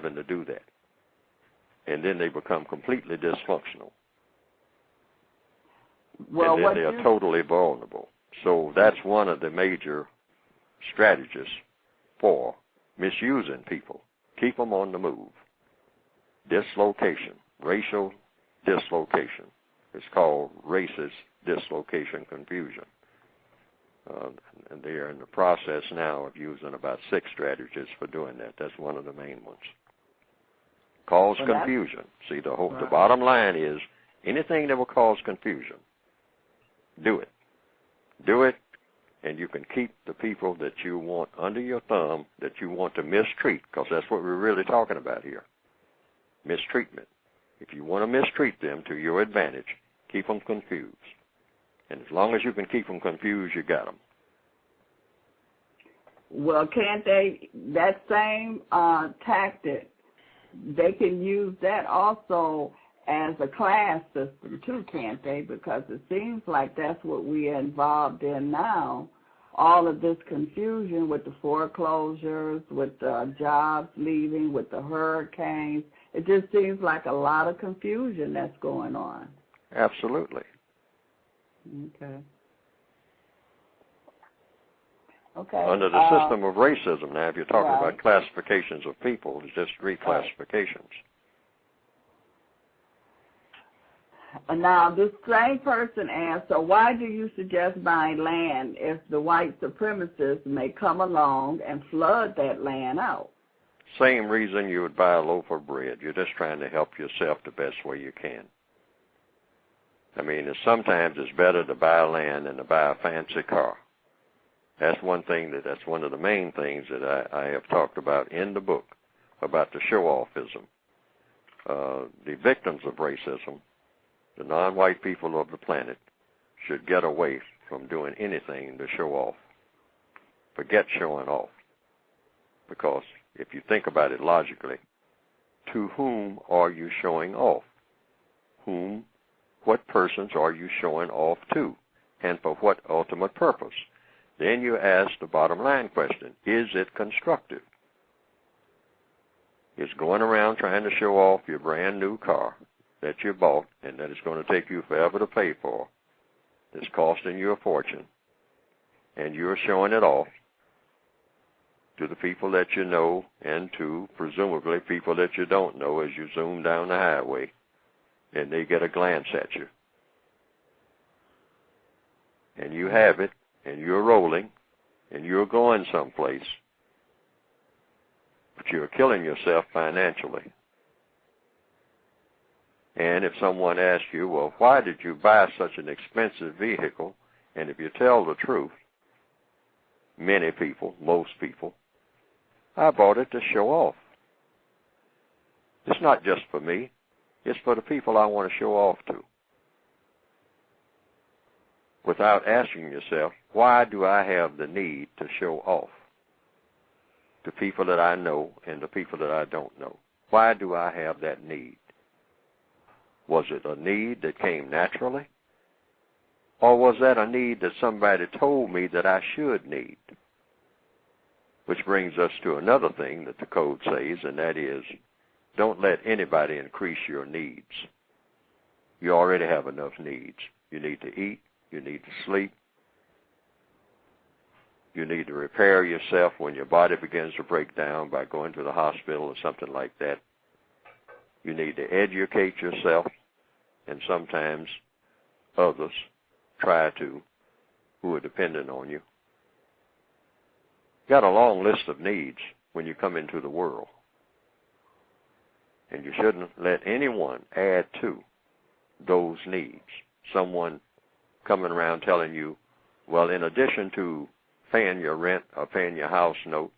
having to do that. And then they become completely dysfunctional. Well, and then they are totally vulnerable. So that's one of the major strategies for misusing people. Keep them on the move. Dislocation, racial dislocation. It's called racist dislocation confusion. And they are in the process now of using about 6 strategies for doing that. That's one of the main ones. Cause confusion. See, the bottom line is anything that will cause confusion, do it. Do it, and you can keep the people that you want under your thumb, that you want to mistreat, because that's what we're really talking about here. Mistreatment. If you want to mistreat them to your advantage, keep them confused. And as long as you can keep them confused, you got them. Well, can't they, that same tactic, they can use that also as a class system too, can't they? Because it seems like that's what we are involved in now. All of this confusion with the foreclosures, with the jobs leaving, with the hurricanes. It just seems like a lot of confusion that's going on. Absolutely. Okay. Okay. Under the system of racism, now, if you're talking about classifications of people, it's just 3 classifications. Now, this same person asked, so why do you suggest buying land if the white supremacists may come along and flood that land out? Same reason you would buy a loaf of bread. You're just trying to help yourself the best way you can. I mean, sometimes it's better to buy land than to buy a fancy car. That's one thing that's one of the main things that I have talked about in the book, about the show-offism. The victims of racism, the non-white people of the planet, should get away from doing anything to show off. Forget showing off. Because if you think about it logically, to whom are you showing off? What persons are you showing off to? And for what ultimate purpose? Then you ask the bottom line question, is it constructive? Is going around trying to show off your brand new car that you bought and that it's going to take you forever to pay for, that's costing you a fortune, and you're showing it off to the people that you know and to, presumably, people that you don't know as you zoom down the highway and they get a glance at you. And you have it, and you're rolling, and you're going someplace, but you're killing yourself financially. And if someone asks you, well, why did you buy such an expensive vehicle? And if you tell the truth, many people, most people, I bought it to show off. It's not just for me. It's for the people I want to show off to. Without asking yourself, why do I have the need to show off to people that I know and the people that I don't know? Why do I have that need? Was it a need that came naturally? Or was that a need that somebody told me that I should need? Which brings us to another thing that the code says, and that is, don't let anybody increase your needs. You already have enough needs. You need to eat. You need to sleep. You need to repair yourself when your body begins to break down by going to the hospital or something like that. You need to educate yourself, and sometimes others try to, who are dependent on you. Got a long list of needs when you come into the world. And you shouldn't let anyone add to those needs. Someone coming around telling you, well, in addition to paying your rent or paying your house note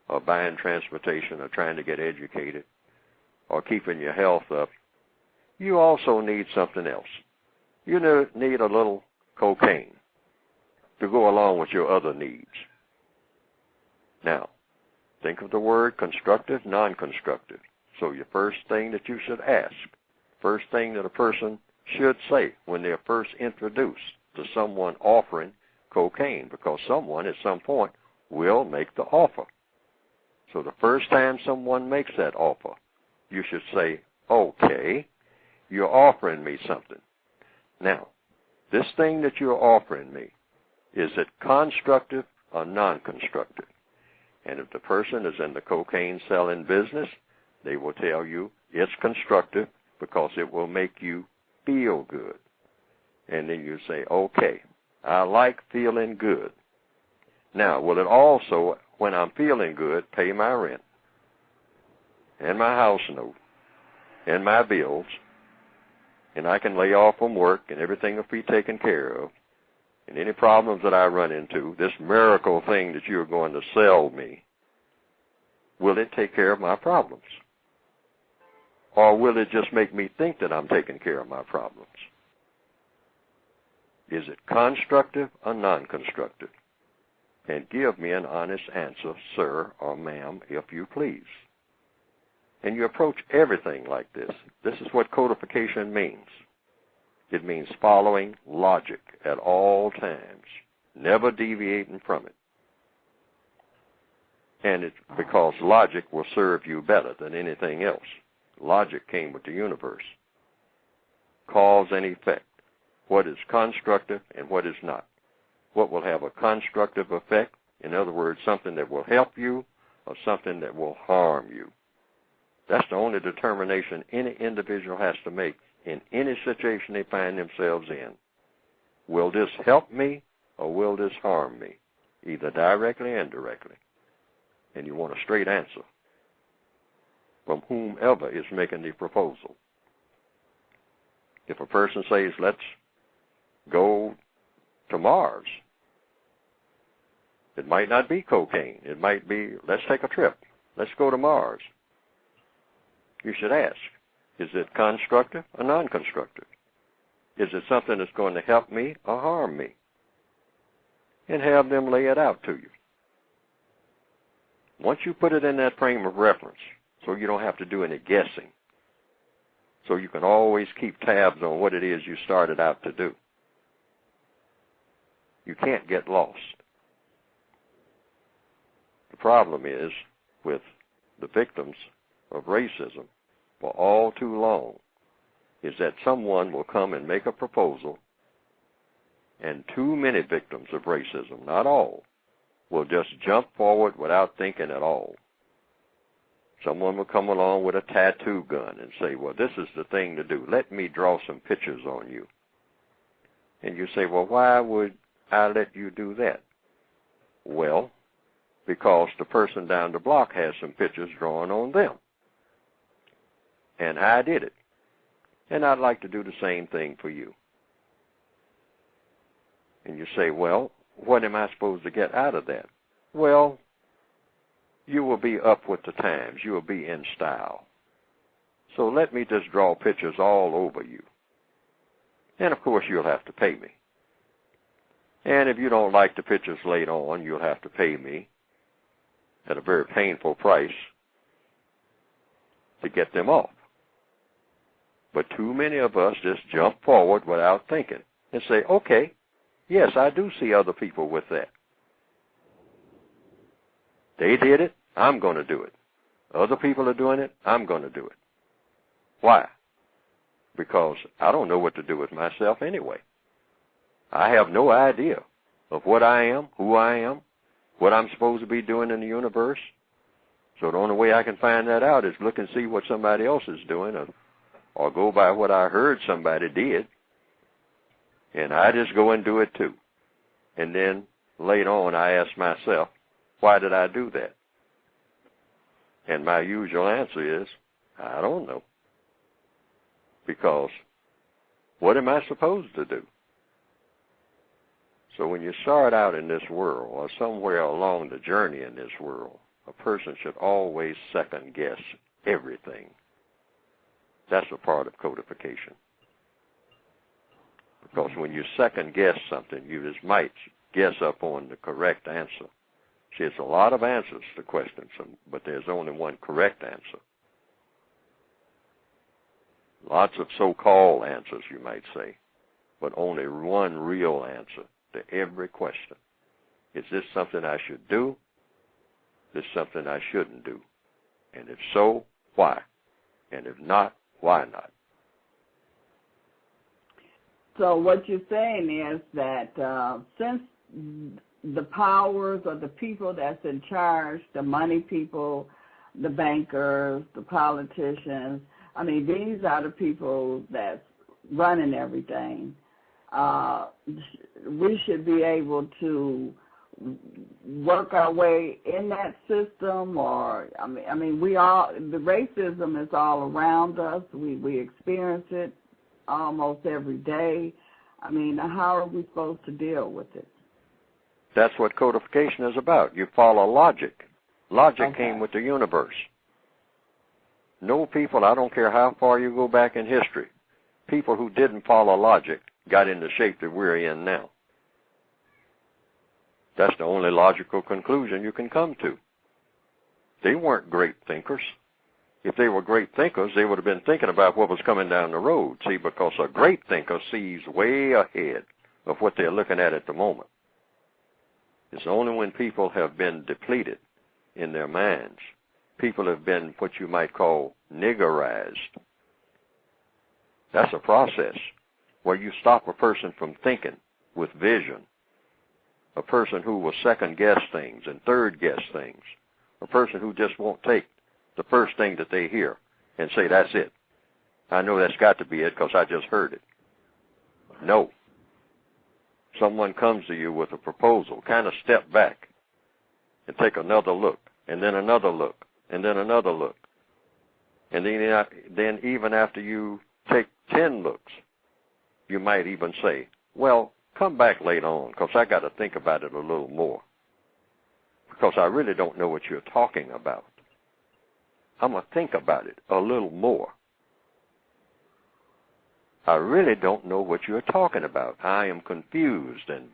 or buying transportation or trying to get educated or keeping your health up, you also need something else. You need a little cocaine to go along with your other needs. Now, think of the word constructive, non-constructive. So your first thing that you should ask, first thing that a person should say when they're first introduced to someone offering cocaine, because someone at some point will make the offer. So the first time someone makes that offer, you should say, okay, you're offering me something. Now, this thing that you're offering me, is it constructive or non-constructive? And if the person is in the cocaine selling business, they will tell you it's constructive because it will make you feel good. And then you say, okay, I like feeling good. Now, will it also, when I'm feeling good, pay my rent and my house note and my bills, and I can lay off from work and everything will be taken care of, and any problems that I run into, this miracle thing that you're going to sell me, will it take care of my problems? Or will it just make me think that I'm taking care of my problems? Is it constructive or non-constructive? And give me an honest answer, sir or ma'am, if you please. And you approach everything like this. This is what codification means. It means following logic at all times, never deviating from it. And it's because logic will serve you better than anything else. Logic came with the universe. Cause and effect. What is constructive and what is not. What will have a constructive effect, in other words, something that will help you or something that will harm you. That's the only determination any individual has to make in any situation they find themselves in. Will this help me or will this harm me? Either directly or indirectly. And you want a straight answer from whomever is making the proposal. If a person says, let's go to Mars, it might not be cocaine. It might be, let's take a trip. Let's go to Mars. You should ask, is it constructive or non-constructive? Is it something that's going to help me or harm me? And have them lay it out to you. Once you put it in that frame of reference, so you don't have to do any guessing, so you can always keep tabs on what it is you started out to do, you can't get lost. The problem is with the victims of racism for all too long is that someone will come and make a proposal, and too many victims of racism, not all, will just jump forward without thinking at all. Someone will come along with a tattoo gun and say, well, this is the thing to do. Let me draw some pictures on you. And you say, well, why would I let you do that? Well, because the person down the block has some pictures drawn on them. And I did it. And I'd like to do the same thing for you. And you say, well, what am I supposed to get out of that? Well, you will be up with the times. You will be in style. So let me just draw pictures all over you. And, of course, you'll have to pay me. And if you don't like the pictures laid on, you'll have to pay me at a very painful price to get them off. But too many of us just jump forward without thinking and say, okay, yes, I do see other people with that. They did it, I'm going to do it. Other people are doing it, I'm going to do it. Why? Because I don't know what to do with myself anyway. I have no idea of what I am, who I am, what I'm supposed to be doing in the universe. So the only way I can find that out is look and see what somebody else is doing, or go by what I heard somebody did, and I just go and do it too. And then later on I ask myself, why did I do that? And my usual answer is, I don't know. Because what am I supposed to do? So when you start out in this world, or somewhere along the journey in this world, a person should always second guess everything. That's a part of codification. Because when you second guess something, you just might guess up on the correct answer. See, it's a lot of answers to questions, but there's only one correct answer. Lots of so-called answers, you might say, but only one real answer to every question. Is this something I should do, this is something I shouldn't do? And if so, why? And if not, why not? So what you're saying is that since the powers or the people that's in charge, the money people, the bankers, the politicians, I mean, these are the people that's running everything. We should be able to work our way in that system, or I mean, we all, the racism is all around us. We experience it almost every day. I mean, how are we supposed to deal with it? That's what codification is about. You follow logic. Logic Okay. came with the universe. No people, I don't care how far you go back in history, people who didn't follow logic got in the shape that we're in now. That's the only logical conclusion you can come to. They weren't great thinkers. If they were great thinkers, they would have been thinking about what was coming down the road. See, because a great thinker sees way ahead of what they're looking at the moment. It's only when people have been depleted in their minds, people have been what you might call niggerized. That's a process where you stop a person from thinking with vision, a person who will second-guess things and third-guess things, a person who just won't take the first thing that they hear and say, that's it. I know that's got to be it because I just heard it. No. Someone comes to you with a proposal, kind of step back and take another look, and then another look, and then another look. And then even after you take 10 looks, you might even say, well, come back later on because I got to think about it a little more because I really don't know what you're talking about. I'm going to think about it a little more. I really don't know what you're talking about. I am confused, and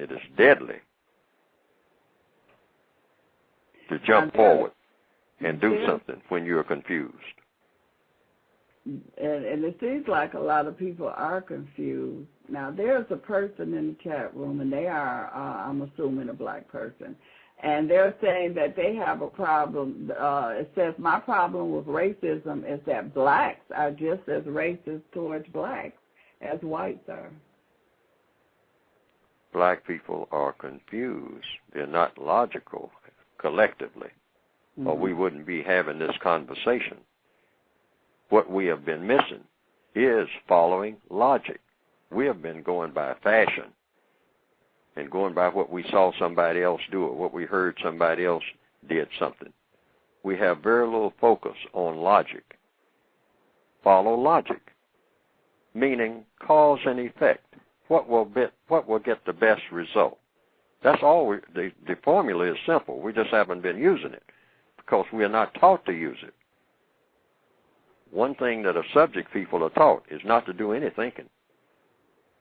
it is deadly to jump forward and do something when you're confused. And it seems like a lot of people are confused. Now, there's a person in the chat room, and they are, I'm assuming, a black person. And they're saying that they have a problem. It says, my problem with racism is that blacks are just as racist towards blacks as whites are. Black people are confused. They're not logical collectively, or we wouldn't be having this conversation. What we have been missing is following logic. We have been going by fashion and going by what we saw somebody else do or what we heard somebody else did something. We have very little focus on logic. Follow logic, meaning cause and effect. What will get the best result? That's all. The formula is simple. We just haven't been using it because we are not taught to use it. One thing that a subject people are taught is not to do any thinking.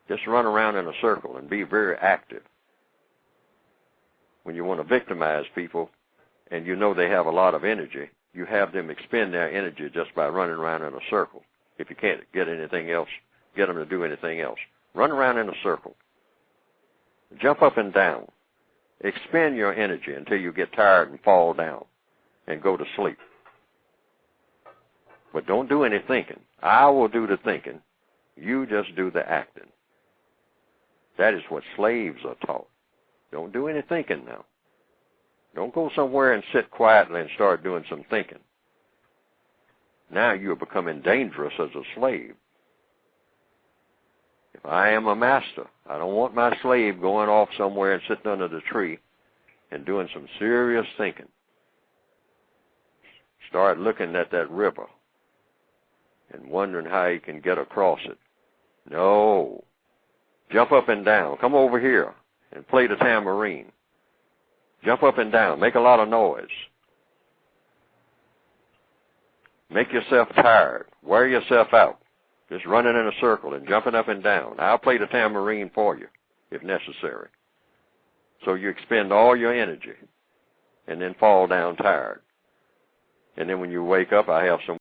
Just run around in a circle and be very active. When you want to victimize people and you know they have a lot of energy, you have them expend their energy just by running around in a circle. If you can't get anything else, get them to do anything else. Run around in a circle. Jump up and down. Expend your energy until you get tired and fall down and go to sleep. But don't do any thinking. I will do the thinking. You just do the acting. That is what slaves are taught. Don't do any thinking now. Don't go somewhere and sit quietly and start doing some thinking. Now you're becoming dangerous as a slave. If I am a master, I don't want my slave going off somewhere and sitting under the tree and doing some serious thinking. Start looking at that river and wondering how he can get across it. No. Jump up and down. Come over here and play the tambourine. Jump up and down. Make a lot of noise. Make yourself tired. Wear yourself out. Just running in a circle and jumping up and down. I'll play the tambourine for you if necessary. So you expend all your energy and then fall down tired. And then when you wake up, I have some